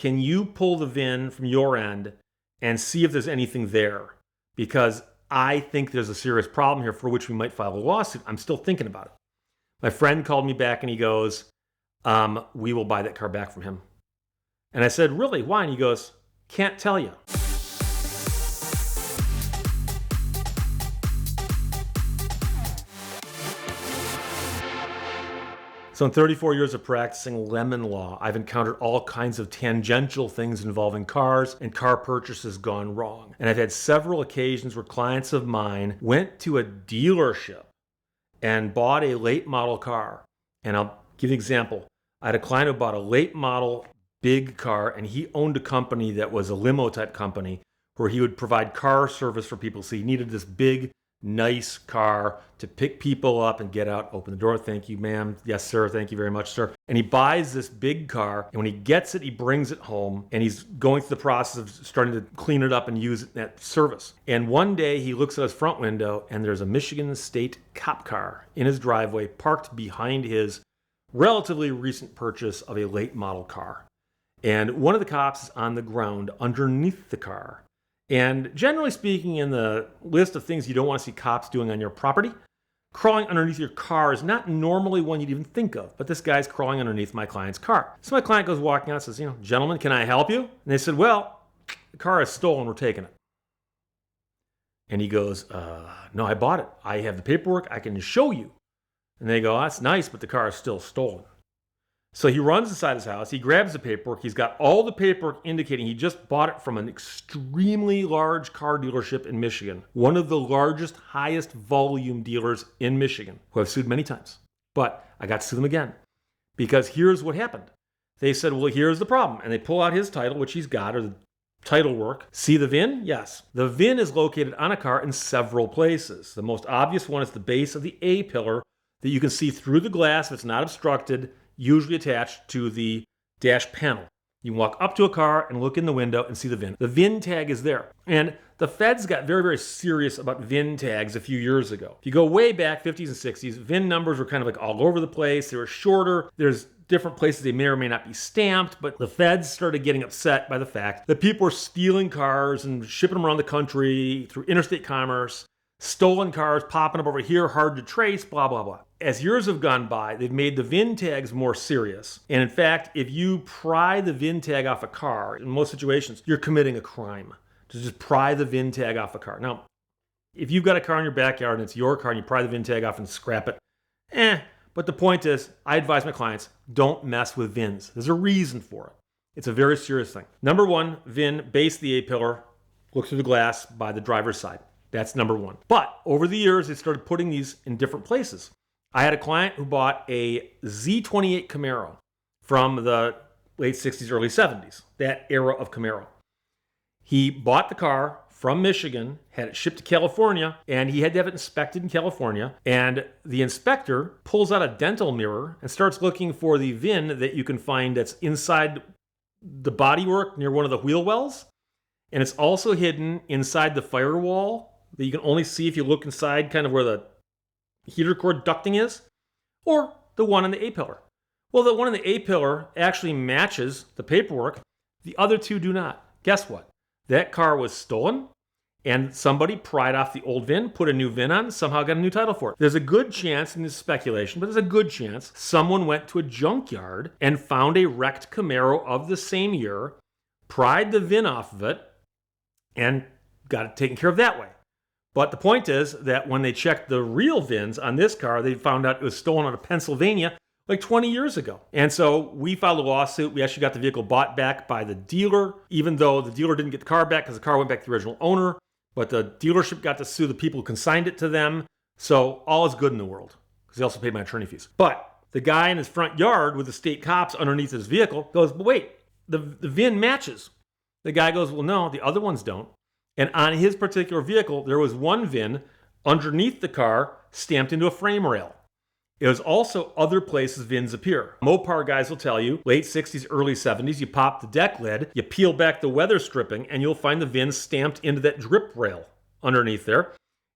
can you pull the VIN from your end and see if there's anything there? Because I think there's a serious problem here for which we might file a lawsuit. I'm still thinking about it. My friend called me back and he goes, we will buy that car back from him. And I said, really? Why? And he goes, can't tell you. So in 34 years of practicing lemon law, I've encountered all kinds of tangential things involving cars and car purchases gone wrong. And I've had several occasions where clients of mine went to a dealership and bought a late model car. And I'll give you an example. I had a client who bought a late model big car, and he owned a company that was a limo type company where he would provide car service for people. So he needed this big, nice car to pick people up and get out, open the door. Thank you, ma'am. Yes, sir. Thank you very much, sir. And he buys this big car, and when he gets it, he brings it home, and he's going through the process of starting to clean it up and use it in that service. And one day he looks at his front window, and there's a Michigan State cop car in his driveway parked behind his relatively recent purchase of a late model car. And one of the cops is on the ground underneath the car. And generally speaking, in the list of things you don't want to see cops doing on your property, crawling underneath your car is not normally one you'd even think of. But this guy's crawling underneath my client's car. So my client goes walking out and says, gentlemen, can I help you? And they said, well, the car is stolen. We're taking it. And he goes, no, I bought it. I have the paperwork. I can show you. And they go, that's nice, but the car is still stolen. So he runs inside his house, he grabs the paperwork, he's got all the paperwork indicating he just bought it from an extremely large car dealership in Michigan, one of the largest, highest volume dealers in Michigan, who I've sued many times. But I got to sue them again, because here's what happened. They said, well, here's the problem. And they pull out his title, which he's got, or the title work. See the VIN? Yes. The VIN is located on a car in several places. The most obvious one is the base of the A-pillar that you can see through the glass if it's not obstructed, usually attached to the dash panel. You can walk up to a car and look in the window and see the VIN. The VIN tag is there. And the feds got very, very serious about VIN tags a few years ago. If you go way back, 50s and 60s, VIN numbers were kind of like all over the place. They were shorter. There's different places they may or may not be stamped, but the feds started getting upset by the fact that people were stealing cars and shipping them around the country through interstate commerce. Stolen cars popping up over here, hard to trace, blah, blah, blah. As years have gone by, they've made the VIN tags more serious. And in fact, if you pry the VIN tag off a car, in most situations, you're committing a crime. To just pry the VIN tag off a car. Now, if you've got a car in your backyard and it's your car and you pry the VIN tag off and scrap it, But the point is, I advise my clients, don't mess with VINs. There's a reason for it. It's a very serious thing. Number one, VIN, base the A-pillar, look through the glass by the driver's side. That's number one. But over the years, they started putting these in different places. I had a client who bought a Z28 Camaro from the late 60s, early 70s, that era of Camaro. He bought the car from Michigan, had it shipped to California, and he had to have it inspected in California. And the inspector pulls out a dental mirror and starts looking for the VIN that you can find that's inside the bodywork near one of the wheel wells. And it's also hidden inside the firewall that you can only see if you look inside kind of where the heater cord ducting is, or the one on the A-pillar. Well, the one on the A-pillar actually matches the paperwork. The other two do not. Guess what? That car was stolen, and somebody pried off the old VIN, put a new VIN on, somehow got a new title for it. There's a good chance, and this is speculation, but there's a good chance someone went to a junkyard and found a wrecked Camaro of the same year, pried the VIN off of it, and got it taken care of that way. But the point is that when they checked the real VINs on this car, they found out it was stolen out of Pennsylvania like 20 years ago. And so we filed a lawsuit. We actually got the vehicle bought back by the dealer, even though the dealer didn't get the car back because the car went back to the original owner. But the dealership got to sue the people who consigned it to them. So all is good in the world because they also paid my attorney fees. But the guy in his front yard with the state cops underneath his vehicle goes, but wait, the VIN matches. The guy goes, well, no, the other ones don't. And on his particular vehicle, there was one VIN underneath the car stamped into a frame rail. It was also other places VINs appear. Mopar guys will tell you, late 60s, early 70s, you pop the deck lid, you peel back the weather stripping, and you'll find the VIN stamped into that drip rail underneath there.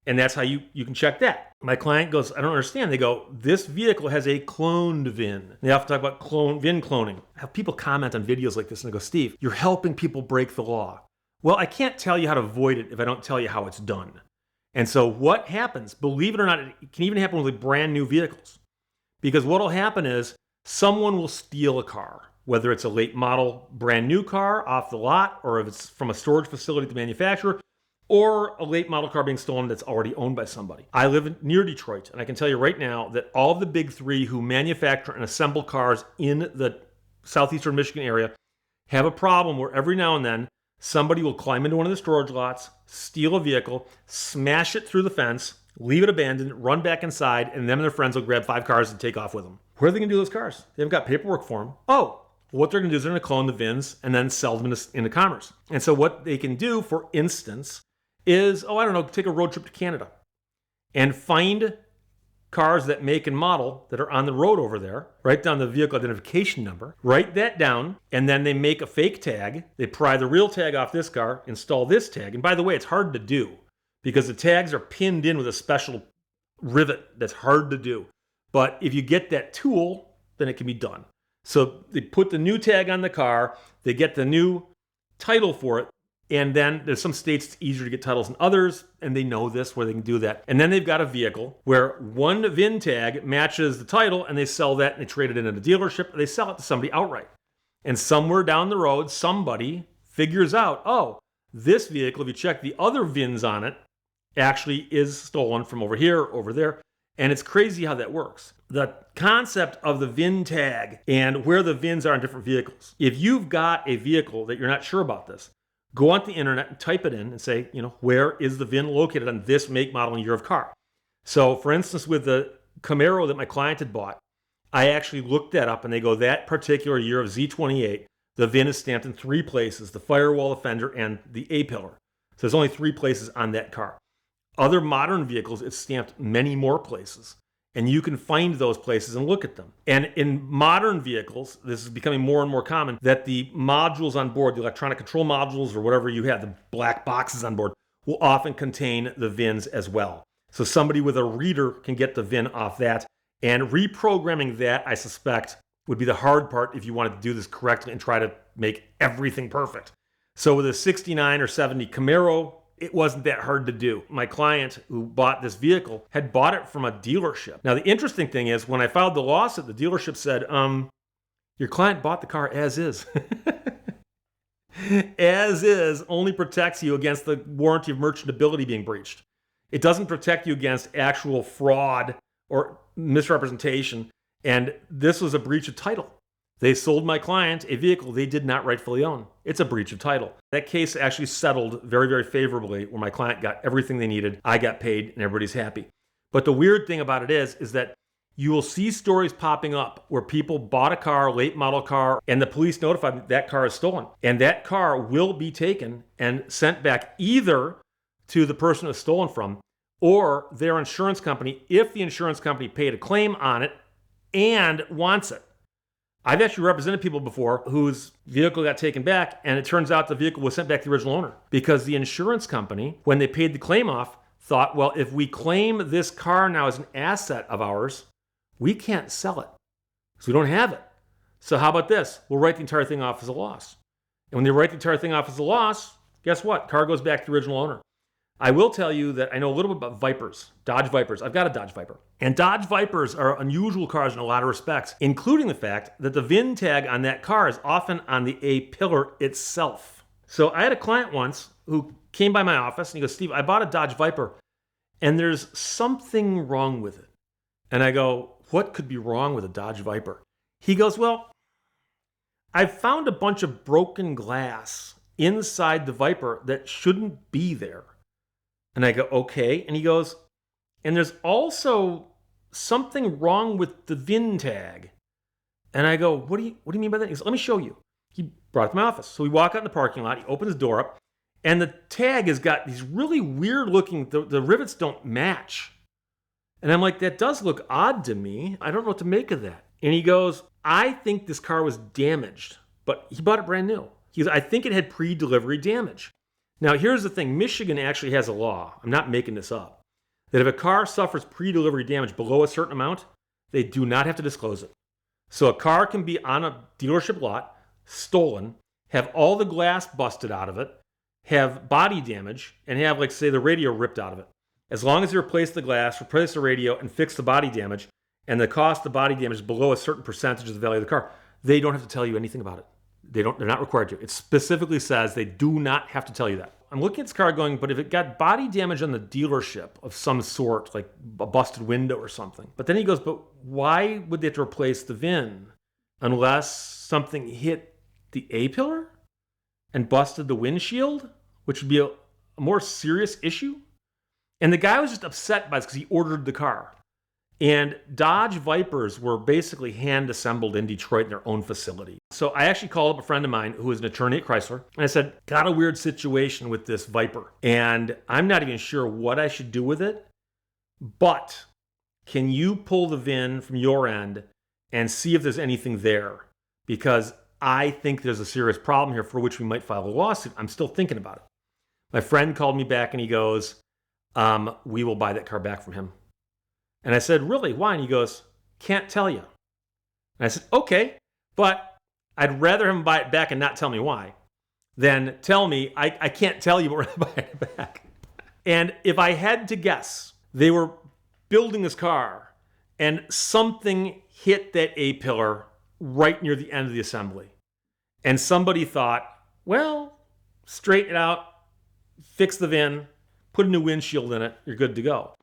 And that's how you can check that. My client goes, I don't understand. They go, this vehicle has a cloned VIN. They often talk about VIN cloning. I have people comment on videos like this and they go, Steve, you're helping people break the law. Well, I can't tell you how to avoid it if I don't tell you how it's done. And so what happens, believe it or not, it can even happen with brand new vehicles. Because what will happen is someone will steal a car, whether it's a late model brand new car off the lot, or if it's from a storage facility at the manufacturer, or a late model car being stolen that's already owned by somebody. I live near Detroit, and I can tell you right now that all of the big three who manufacture and assemble cars in the southeastern Michigan area have a problem where every now and then somebody will climb into one of the storage lots, steal a vehicle, smash it through the fence, leave it abandoned, run back inside, and them and their friends will grab 5 cars and take off with them. Where are they going to do those cars? They haven't got paperwork for them. Oh, what they're going to do is they're going to clone the VINs and then sell them into commerce. And so what they can do, for instance, is, take a road trip to Canada and find cars that make and model that are on the road over there, write down the vehicle identification number, write that down, and then they make a fake tag. They pry the real tag off this car, install this tag. And by the way, it's hard to do because the tags are pinned in with a special rivet that's hard to do. But if you get that tool, then it can be done. So they put the new tag on the car, they get the new title for it, and then there's some states it's easier to get titles than others, and they know this where they can do that. And then they've got a vehicle where one VIN tag matches the title, and they sell that, and they trade it in at a dealership, and they sell it to somebody outright. And somewhere down the road, somebody figures out, oh, this vehicle, if you check the other VINs on it, actually is stolen from over here, over there. And it's crazy how that works. The concept of the VIN tag and where the VINs are in different vehicles. If you've got a vehicle that you're not sure about this, go on the internet and type it in and say, where is the VIN located on this make, model, and year of car? So for instance, with the Camaro that my client had bought, I actually looked that up and they go, that particular year of Z28, the VIN is stamped in 3 places, the firewall, the fender, and the A-pillar. So there's only 3 places on that car. Other modern vehicles, it's stamped many more places. And you can find those places and look at them. And in modern vehicles, this is becoming more and more common, that the modules on board, the electronic control modules or whatever you have, the black boxes on board, will often contain the VINs as well. So somebody with a reader can get the VIN off that. And reprogramming that, I suspect, would be the hard part if you wanted to do this correctly and try to make everything perfect. So with a 69 or 70 Camaro, it wasn't that hard to do. My client who bought this vehicle had bought it from a dealership. Now, the interesting thing is when I filed the lawsuit, the dealership said, your client bought the car as is. As is only protects you against the warranty of merchantability being breached. It doesn't protect you against actual fraud or misrepresentation. And this was a breach of title. They sold my client a vehicle they did not rightfully own. It's a breach of title. That case actually settled very, very favorably where my client got everything they needed. I got paid and everybody's happy. But the weird thing about it is that you will see stories popping up where people bought a car, late model car, and the police notified that car is stolen. And that car will be taken and sent back either to the person it was stolen from or their insurance company if the insurance company paid a claim on it and wants it. I've actually represented people before whose vehicle got taken back, and it turns out the vehicle was sent back to the original owner because the insurance company, when they paid the claim off, thought, well, if we claim this car now as an asset of ours, we can't sell it because we don't have it. So how about this? We'll write the entire thing off as a loss. And when they write the entire thing off as a loss, guess what? Car goes back to the original owner. I will tell you that I know a little bit about Vipers, Dodge Vipers. I've got a Dodge Viper. And Dodge Vipers are unusual cars in a lot of respects, including the fact that the VIN tag on that car is often on the A-pillar itself. So I had a client once who came by my office and he goes, Steve, I bought a Dodge Viper and there's something wrong with it. And I go, what could be wrong with a Dodge Viper? He goes, well, I found a bunch of broken glass inside the Viper that shouldn't be there. And I go, okay. And he goes, and there's also something wrong with the VIN tag. And I go, what do you mean by that? He goes, let me show you. He brought it to my office. So we walk out in the parking lot. He opens his door up. And the tag has got these really weird looking, the rivets don't match. And I'm like, that does look odd to me. I don't know what to make of that. And he goes, I think this car was damaged. But he bought it brand new. He goes, I think it had pre-delivery damage. Now, here's the thing. Michigan actually has a law. I'm not making this up. that if a car suffers pre-delivery damage below a certain amount, they do not have to disclose it. So a car can be on a dealership lot, stolen, have all the glass busted out of it, have body damage, and have, like, say, the radio ripped out of it. As long as you replace the glass, replace the radio, and fix the body damage, and the cost of body damage is below a certain percentage of the value of the car, they don't have to tell you anything about it. They're not required to. It specifically says they do not have to tell you that. I'm looking at this car going, but if it got body damage on the dealership of some sort, like a busted window or something. But then he goes, but why would they have to replace the VIN unless something hit the A-pillar and busted the windshield, which would be a more serious issue? And the guy was just upset by this because he ordered the car. And Dodge Vipers were basically hand-assembled in Detroit in their own facility. So I actually called up a friend of mine who is an attorney at Chrysler, and I said, got a weird situation with this Viper, and I'm not even sure what I should do with it, but can you pull the VIN from your end and see if there's anything there? Because I think there's a serious problem here for which we might file a lawsuit. I'm still thinking about it. My friend called me back and he goes, we will buy that car back from him. And I said, really? Why? And he goes, can't tell you. And I said, okay, but I'd rather him buy it back and not tell me why than tell me I can't tell you, but we're going to buy it back. And if I had to guess, they were building this car and something hit that A-pillar right near the end of the assembly. And somebody thought, well, straighten it out, fix the VIN, put a new windshield in it, you're good to go.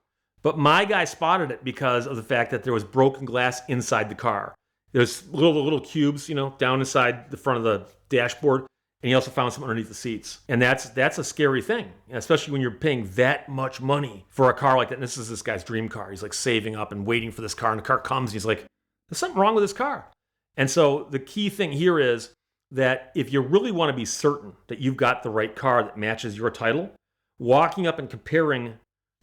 But my guy spotted it because of the fact that there was broken glass inside the car. There's little cubes, down inside the front of the dashboard. And he also found some underneath the seats. And that's a scary thing, especially when you're paying that much money for a car like that. And this is this guy's dream car. He's like saving up and waiting for this car. And the car comes and he's like, there's something wrong with this car. And so the key thing here is that if you really want to be certain that you've got the right car that matches your title, walking up and comparing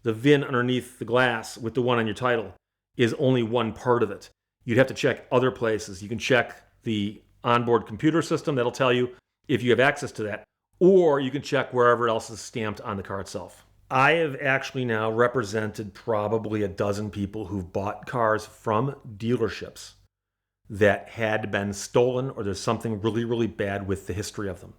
the VIN underneath the glass with the one on your title is only one part of it. You'd have to check other places. You can check the onboard computer system. That'll tell you if you have access to that, or you can check wherever else is stamped on the car itself. I have actually now represented probably a dozen people who've bought cars from dealerships that had been stolen, or there's something really, really bad with the history of them.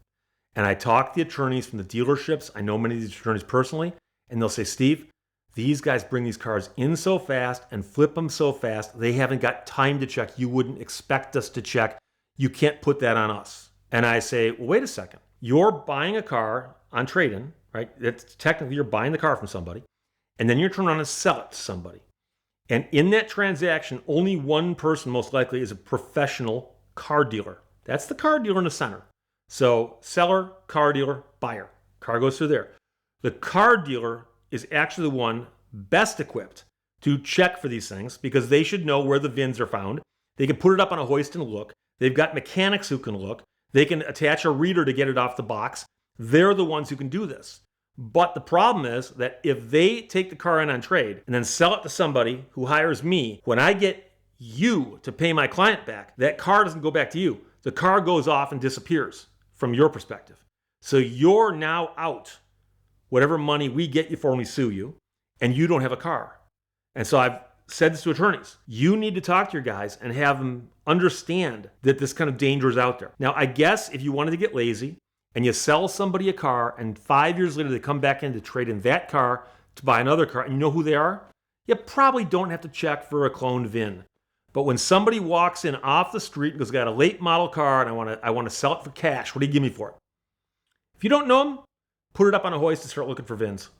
And I talk to the attorneys from the dealerships. I know many of these attorneys personally, and they'll say, Steve, these guys bring these cars in so fast and flip them so fast, they haven't got time to check. You wouldn't expect us to check. You can't put that on us. And I say, well, wait a second. You're buying a car on trade-in, right? That's technically you're buying the car from somebody, and then you're turning around and sell it to somebody. And in that transaction, only one person most likely is a professional car dealer. That's the car dealer in the center. So seller, car dealer, buyer. Car goes through there. The car dealer is actually the one best equipped to check for these things because they should know where the VINs are found. They can put it up on a hoist and look. They've got mechanics who can look. They can attach a reader to get it off the box. They're the ones who can do this. But the problem is that if they take the car in on trade and then sell it to somebody who hires me, when I get you to pay my client back, that car doesn't go back to you. The car goes off and disappears from your perspective. So you're now out whatever money we get you for when we sue you, and you don't have a car. And so I've said this to attorneys. You need to talk to your guys and have them understand that this kind of danger is out there. Now, I guess if you wanted to get lazy and you sell somebody a car and 5 years later they come back in to trade in that car to buy another car and you know who they are, you probably don't have to check for a cloned VIN. But when somebody walks in off the street and goes, got a late model car and I want to sell it for cash, what do you give me for it? If you don't know them, put it up on a hoist and start looking for VINs.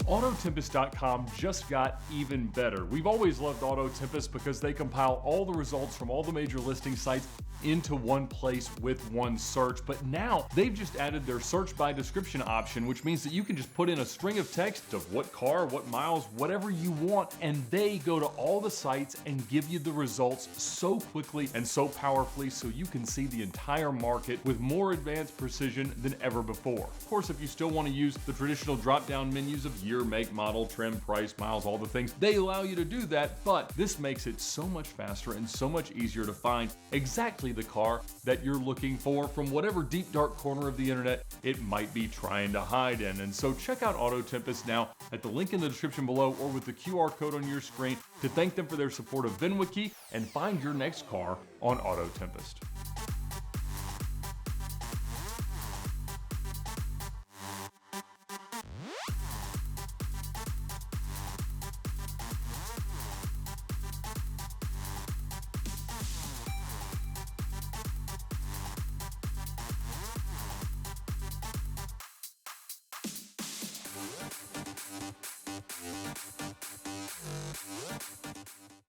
Autotempest.com just got even better. We've always loved Autotempest because they compile all the results from all the major listing sites into one place with one search. But now they've just added their search by description option, which means that you can just put in a string of text of what car, what miles, whatever you want, and they go to all the sites and give you the results so quickly and so powerfully so you can see the entire market with more advanced precision than ever before. Of course, if you still want to use the traditional drop-down menus of year, year, make, model, trim, price, miles, all the things. They allow you to do that, but this makes it so much faster and so much easier to find exactly the car that you're looking for from whatever deep dark corner of the internet it might be trying to hide in. And so check out Auto Tempest now at the link in the description below or with the QR code on your screen to thank them for their support of VINwiki and find your next car on Auto Tempest.